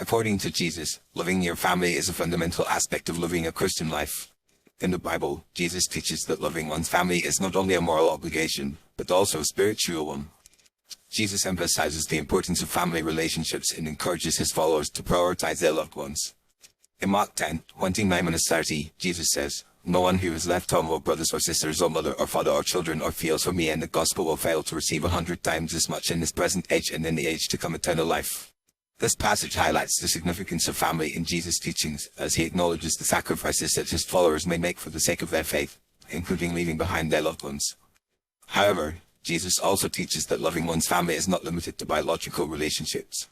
According to Jesus, loving your family is a fundamental aspect of living a Christian life. In the Bible, Jesus teaches that loving one's family is not only a moral obligation, but also a spiritual one. Jesus emphasizes the importance of family relationships and encourages his followers to prioritize their loved ones. In Mark 10:29-30, Jesus says, "No one who has left home or brothers or sisters or mother or father or children or fields for me and the gospel will fail to receive 100 times as much in this present age and in the age to come eternal life." This passage highlights the significance of family in Jesus' teachings, as he acknowledges the sacrifices that his followers may make for the sake of their faith, including leaving behind their loved ones. However, Jesus also teaches that loving one's family is not limited to biological relationships.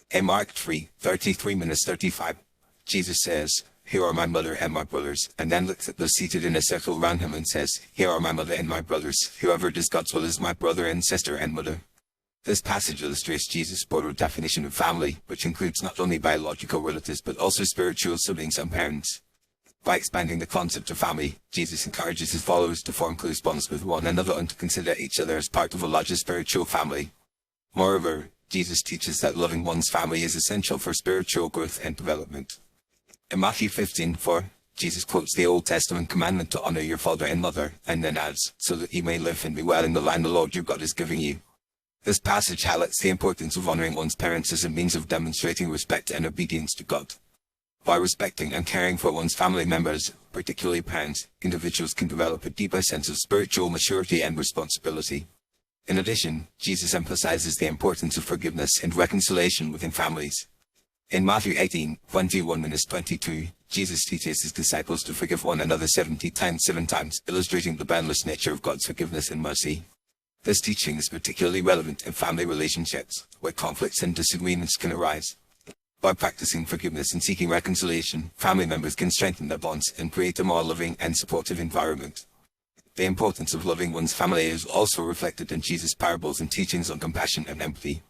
In Mark 3:33-35, Jesus says, "Here are my mother and my brothers," and then looks at those seated in a circle around him and says, "Here are my mother and my brothers. Whoever does God's will is my brother and sister and mother." This passage illustrates Jesus' broader definition of family, which includes not only biological relatives but also spiritual siblings and parents. By expanding the concept of family, Jesus encourages his followers to form close bonds with one another and to consider each other as part of a larger spiritual family. Moreover, Jesus teaches that loving one's family is essential for spiritual growth and development. In Matthew 15:4, Jesus quotes the Old Testament commandment to honor your father and mother, and then adds, "so that you may live and be well in the land the Lord your God is giving you." This passage highlights the importance of honoring one's parents as a means of demonstrating respect and obedience to God. By respecting and caring for one's family members, particularly parents, individuals can develop a deeper sense of spiritual maturity and responsibility. In addition, Jesus emphasizes the importance of forgiveness and reconciliation within families. In Matthew 18:21-22, Jesus teaches his disciples to forgive one another 70 times 7 times, illustrating the boundless nature of God's forgiveness and mercy. This teaching is particularly relevant in family relationships, where conflicts and disagreements can arise. By practicing forgiveness and seeking reconciliation, family members can strengthen their bonds and create a more loving and supportive environment. The importance of loving one's family is also reflected in Jesus' parables and teachings on compassion and empathy.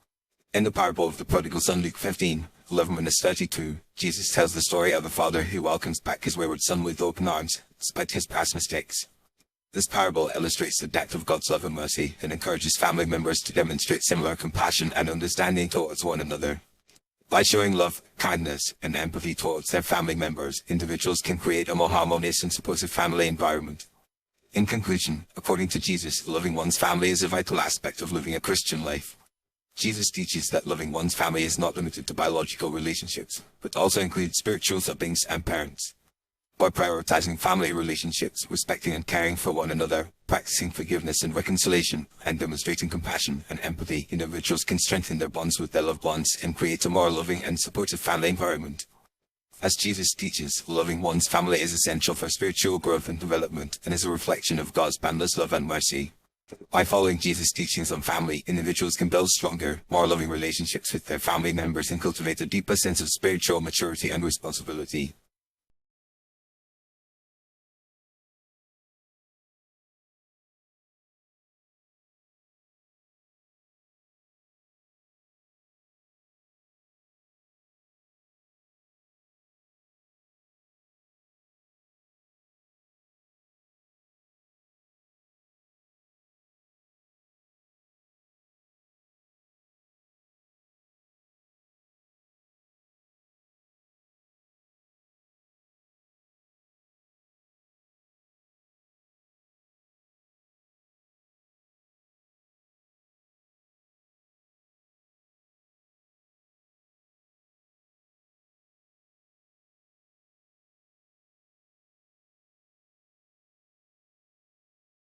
In the parable of the prodigal son, Luke 15:11-32, Jesus tells the story of a father who welcomes back his wayward son with open arms, despite his past mistakes. This parable illustrates the depth of God's love and mercy and encourages family members to demonstrate similar compassion and understanding towards one another. By showing love, kindness, and empathy towards their family members, individuals can create a more harmonious and supportive family environment. In conclusion, according to Jesus, loving one's family is a vital aspect of living a Christian life. Jesus teaches that loving one's family is not limited to biological relationships, but also includes spiritual siblings and parents. By prioritizing family relationships, respecting and caring for one another, practicing forgiveness and reconciliation, and demonstrating compassion and empathy, individuals can strengthen their bonds with their loved ones and create a more loving and supportive family environment. As Jesus teaches, loving one's family is essential for spiritual growth and development, and is a reflection of God's boundless love and mercy. By following Jesus' teachings on family, individuals can build stronger, more loving relationships with their family members and cultivate a deeper sense of spiritual maturity and responsibility.